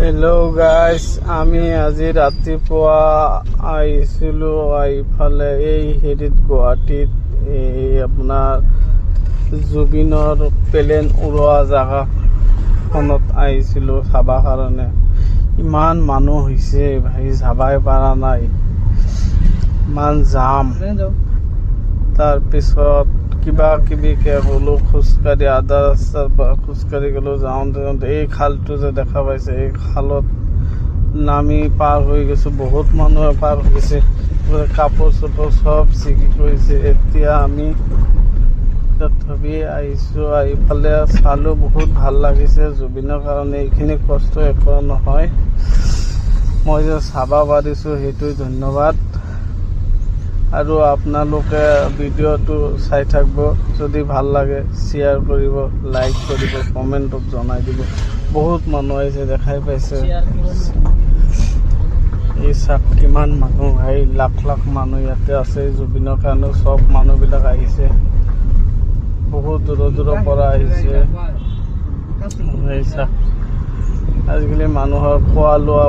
Hello' guys, আমি আজি ৰাতিপুৱা আহিছিলোঁ এইফালে এই হেৰিত গুৱাহাটীত আপোনাৰ জুবিনৰ প্লেন উৰোৱা জেগাখনত আহিছিলোঁ চাব কাৰণে। ইমান মানুহ হৈছে ভাই, যাবই পৰা নাই, ইমান জাম। তাৰপিছত কিবা কিবিকে গ'লোঁ খোজকাঢ়ি, আধা ৰাস্তাৰ পৰা খোজকাঢ়ি গ'লোঁ। যাওঁতে এই খালটো যে দেখা পাইছে, এই খালত নামি পাৰ হৈ গৈছোঁ। বহুত মানুহে পাৰ হৈছে, কাপোৰ চাপোৰ চব ছিগি কৰিছে। এতিয়া আমি তথাপি আহিছোঁ, এইফালে চালোঁ, বহুত ভাল লাগিছে। জুবিনৰ কাৰণে এইখিনি কষ্ট একো নহয়। মই যে চাব পাৰিছোঁ সেইটোৱে ধন্যবাদ। আৰু আপোনালোকে ভিডিঅ'টো চাই থাকিব। যদি ভাল লাগে শ্বেয়াৰ কৰিব, লাইক কৰিব, কমেণ্টত জনাই দিব। বহুত মানুহ আহিছে, দেখাই পাইছে। এই চাওক কিমান মানুহ, এই লাখ লাখ মানুহ ইয়াতে আছে। জুবিনৰ কাৰণে চব মানুহবিলাক আহিছে, বহুত দূৰৰ দূৰৰ পৰা আহিছে। এই চাওক আজিকালি মানুহৰ খোৱা লোৱা